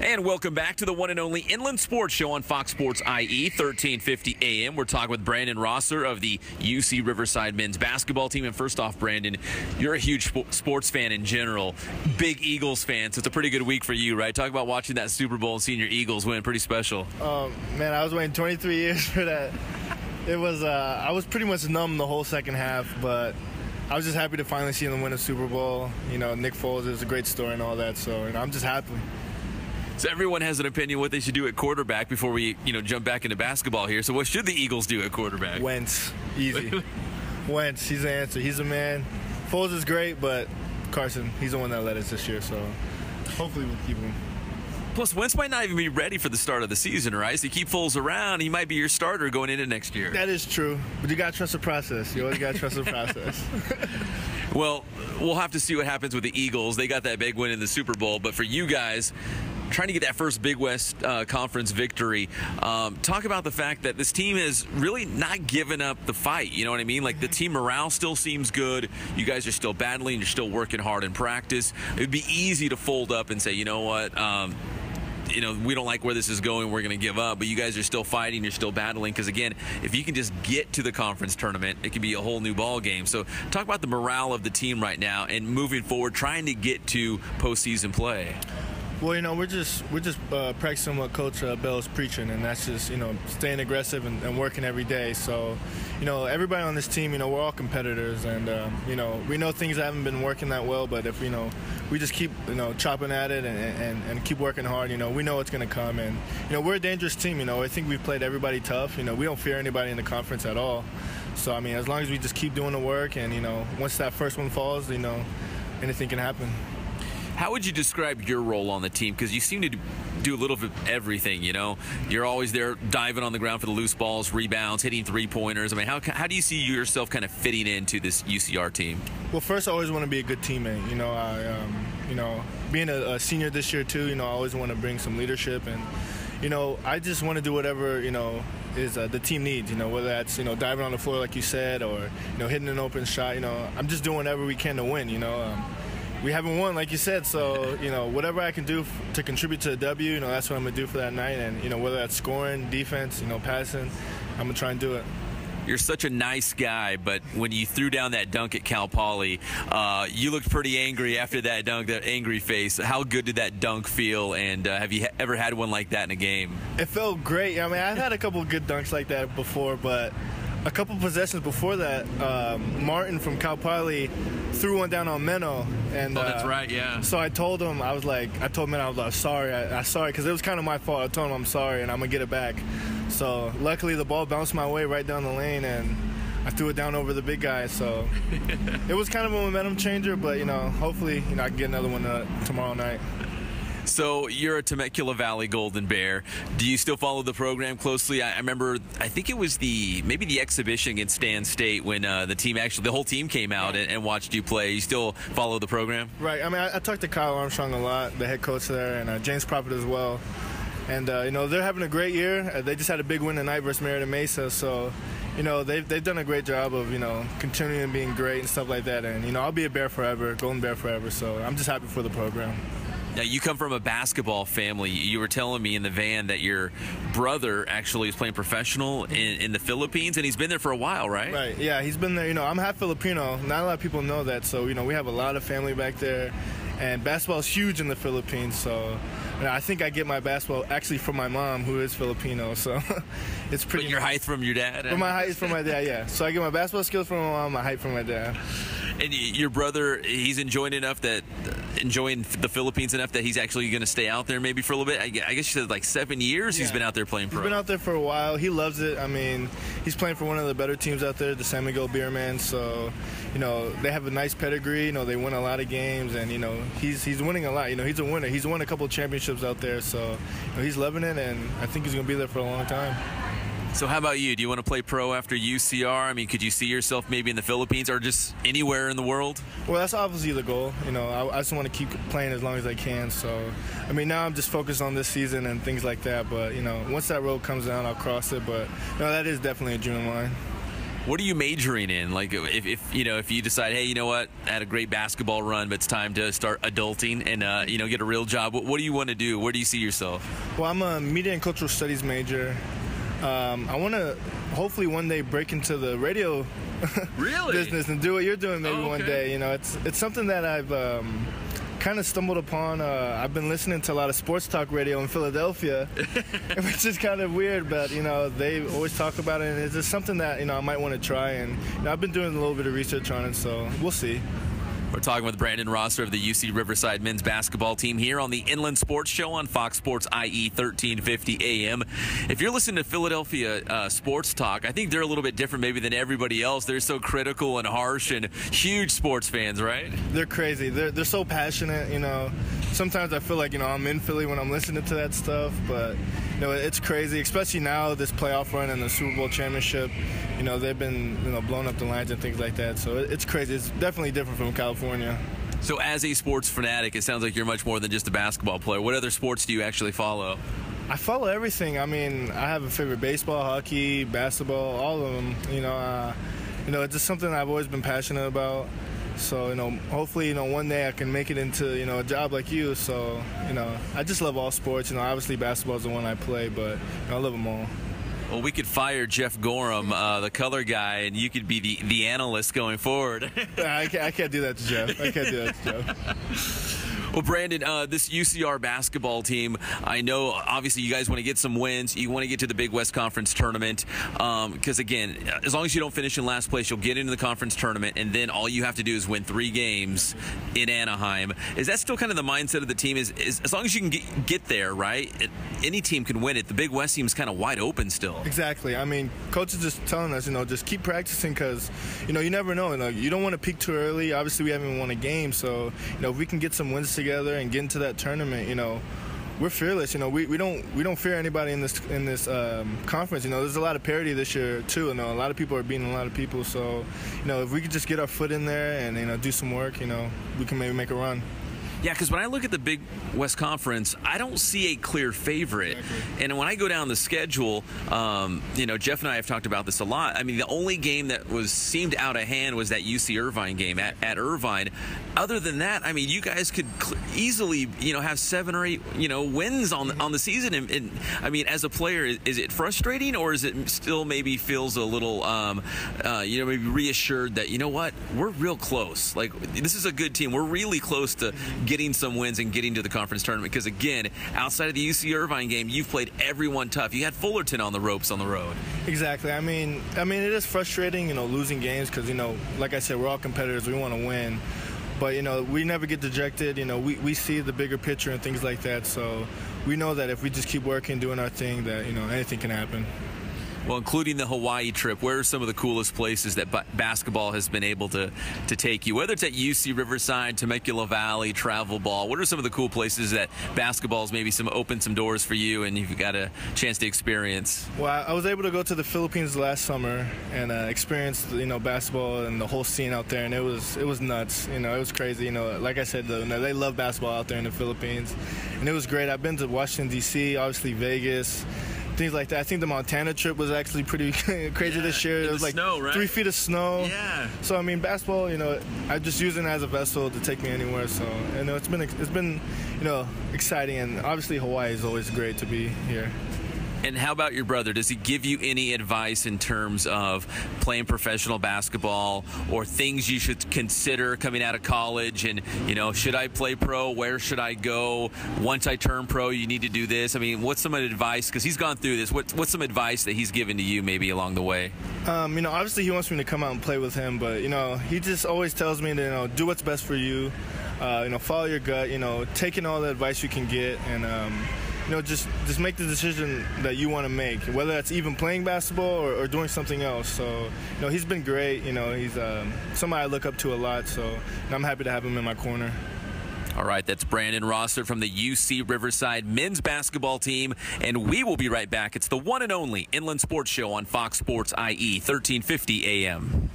And welcome back to the one and only Inland Sports Show on Fox Sports IE, 1350 AM. We're talking with Brandon Rosser of the UC Riverside men's basketball team. And first off, Brandon, you're a huge sports fan in general, big Eagles fan, so it's a pretty good week for you, right? Talk about watching that Super Bowl and seeing your Eagles win. Pretty special. Man, I was waiting 23 years for that. It was, I was pretty much numb the whole second half, but I was just happy to finally see them win a Super Bowl. You know, Nick Foles is a great story and all that, so I'm just happy. So everyone has an opinion what they should do at quarterback before we, jump back into basketball here. So what should the Eagles do at quarterback? Wentz. Easy. Wentz, he's the answer. He's the man. Foles is great, but Carson, he's the one that led us this year, so hopefully we'll keep him. Plus, Wentz might not even be ready for the start of the season, right? So you keep Foles around, he might be your starter going into next year. That is true, but you got to trust the process. You always got to trust the process. Well, we'll have to see what happens with the Eagles. They got that big win in the Super Bowl, but for you guys, trying to get that first Big West Conference victory, talk about the fact that this team has really not given up the fight. You know what I mean? Like, the team morale still seems good. You guys are still battling. You're still working hard in practice. It would be easy to fold up and say, you know what, we don't like where this is going, we're going to give up, but you guys are still fighting, you're still battling, because again, if you can just get to the conference tournament, it can be a whole new ball game. So talk about the morale of the team right now and moving forward, trying to get to postseason play. Well, we're just practicing what Coach Bell's preaching, and that's just, staying aggressive and working every day. So, everybody on this team, we're all competitors, and, we know things haven't been working that well, but if, we just keep, chopping at it and keep working hard, we know it's going to come. And, we're a dangerous team, I think we've played everybody tough. We don't fear anybody in the conference at all. So, as long as we just keep doing the work and, once that first one falls, anything can happen. How would you describe your role on the team? Because you seem to do a little bit of everything, You're always there diving on the ground for the loose balls, rebounds, hitting three-pointers. I mean, how do you see yourself kind of fitting into this UCR team? Well, first, I always want to be a good teammate. Being a senior this year, too, I always want to bring some leadership. And, I just want to do whatever, is the team needs, whether that's, diving on the floor like you said, or, hitting an open shot. I'm just doing whatever we can to win, We haven't won, like you said, so, whatever I can do to contribute to the W, that's what I'm going to do for that night. And, whether that's scoring, defense, passing, I'm going to try and do it. You're such a nice guy, but when you threw down that dunk at Cal Poly, you looked pretty angry after that dunk, that angry face. How good did that dunk feel, and have you ever had one like that in a game? It felt great. I mean, I've had a couple of good dunks like that before, but a couple possessions before that, Martin from Cal Poly threw one down on Menno. And, that's right, yeah. So I told him, I told Menno, I was like, sorry, I'm sorry, because it was kind of my fault. I told him I'm sorry, and I'm going to get it back. So luckily the ball bounced my way right down the lane, and I threw it down over the big guy. So it was kind of a momentum changer, but, hopefully, I can get another one tomorrow night. So you're a Temecula Valley Golden Bear. Do you still follow the program closely? I remember, I think it was maybe the exhibition against Stan State when the whole team came out and watched you play. You still follow the program? Right. I mean, I talked to Kyle Armstrong a lot, the head coach there, and James Prophet as well. And, they're having a great year. They just had a big win tonight versus Merida Mesa. So, they've done a great job of, continuing and being great and stuff like that. And, I'll be a Bear forever, Golden Bear forever. So I'm just happy for the program. Now, you come from a basketball family. You were telling me in the van that your brother actually is playing professional in the Philippines, and he's been there for a while, right? Right, yeah, he's been there. I'm half Filipino. Not a lot of people know that, so, we have a lot of family back there. And basketball is huge in the Philippines, so I think I get my basketball actually from my mom, who is Filipino, so it's pretty. But your height from your dad? But my height is from my dad, yeah. So I get my basketball skills from my mom, my height from my dad. And your brother, he's enjoying the Philippines enough that he's actually going to stay out there maybe for a little bit? I guess you said like 7 years he's been out there playing pro. He's been out there for a while. He loves it. I mean, he's playing for one of the better teams out there, the San Miguel Beermen. So, they have a nice pedigree. They win a lot of games, and, he's winning a lot. He's a winner. He's won a couple of championships out there. So, he's loving it, and I think he's going to be there for a long time. So how about you? Do you want to play pro after UCR? I mean, could you see yourself maybe in the Philippines or just anywhere in the world? Well, that's obviously the goal. I just want to keep playing as long as I can. So, I mean, now I'm just focused on this season and things like that. But, once that road comes down, I'll cross it. But, that is definitely a dream of mine. What are you majoring in? Like, if you decide, hey, you know what, I had a great basketball run, but it's time to start adulting and get a real job. What do you want to do? Where do you see yourself? Well, I'm a media and cultural studies major. I want to hopefully one day break into the radio business and do what you're doing maybe one day. It's something that I've kind of stumbled upon. I've been listening to a lot of sports talk radio in Philadelphia, which is kind of weird, but they always talk about it, and it's just something that I might want to try. And I've been doing a little bit of research on it, so we'll see. We're talking with Brandon Rosser of the UC Riverside men's basketball team here on the Inland Sports Show on Fox Sports IE 1350 AM. If you're listening to Philadelphia sports talk, I think they're a little bit different maybe than everybody else. They're so critical and harsh and huge sports fans, right? They're crazy. They're so passionate. Sometimes I feel like I'm in Philly when I'm listening to that stuff, but it's crazy, especially now this playoff run and the Super Bowl championship. They've been blowing up the lines and things like that. So it's crazy. It's definitely different from California. So as a sports fanatic, it sounds like you're much more than just a basketball player. What other sports do you actually follow? I follow everything. I mean, I have a favorite: baseball, hockey, basketball, all of them. It's just something I've always been passionate about. So, hopefully, one day I can make it into, a job like you. So, I just love all sports. Obviously basketball is the one I play, but I love them all. Well, we could fire Jeff Gorham, the color guy, and you could be the analyst going forward. I can't do that to Jeff. I can't do that to Jeff. Well, Brandon, this UCR basketball team, I know obviously you guys want to get some wins. You want to get to the Big West Conference tournament because, again, as long as you don't finish in last place, you'll get into the conference tournament, and then all you have to do is win 3 games in Anaheim. Is that still kind of the mindset of the team? Is as long as you can get there, right? Any team can win it. The Big West team is kind of wide open still. Exactly. I mean, coach is just telling us, just keep practicing because, you never know. You don't want to peak too early. Obviously, we haven't won a game, so, if we can get some wins together and get into that tournament, we're fearless. We don't fear anybody in this conference. There's a lot of parity this year too. A lot of people are beating a lot of people. So, if we could just get our foot in there and do some work, we can maybe make a run. Yeah, because when I look at the Big West Conference, I don't see a clear favorite. Exactly. And when I go down the schedule, Jeff and I have talked about this a lot. I mean, the only game that seemed out of hand was that UC Irvine game at Irvine. Other than that, I mean, you guys could easily, have 7 or 8, wins on the season. And I mean, as a player, is it frustrating, or is it still maybe feels a little, maybe reassured that, what, we're real close. Like, this is a good team. We're really close to getting some wins and getting to the conference tournament because, again, outside of the UC Irvine game, you've played everyone tough. You had Fullerton on the ropes on the road. Exactly. I mean, it is frustrating, losing games because, like I said, we're all competitors. We want to win. But, we never get dejected. We see the bigger picture and things like that. So we know that if we just keep working, doing our thing, that, anything can happen. Well, including the Hawaii trip, where are some of the coolest places that basketball has been able to take you? Whether it's at UC Riverside, Temecula Valley, Travel Ball, what are some of the cool places that basketball's maybe opened some doors for you and you've got a chance to experience? Well, I was able to go to the Philippines last summer and experience, basketball and the whole scene out there, and it was nuts. It was crazy. Like I said, they love basketball out there in the Philippines, and it was great. I've been to Washington, D.C., obviously Vegas, things like that. I think the Montana trip was actually pretty crazy this year. It was like snow, right? 3 feet of snow. Yeah. So I mean, basketball, I just use it as a vessel to take me anywhere. So it's been exciting, and obviously Hawaii is always great to be here. And how about your brother? Does he give you any advice in terms of playing professional basketball or things you should consider coming out of college? And, should I play pro? Where should I go? Once I turn pro, you need to do this. I mean, what's some advice? Because he's gone through this. What's some advice that he's given to you maybe along the way? Obviously he wants me to come out and play with him, but, he just always tells me to, do what's best for you. Follow your gut, take in all the advice you can get, and, just make the decision that you want to make, whether that's even playing basketball or doing something else. So, he's been great. He's somebody I look up to a lot. So, I'm happy to have him in my corner. All right, that's Brandon Rosser from the UC Riverside men's basketball team, and we will be right back. It's the one and only Inland Sports Show on Fox Sports IE 1350 AM.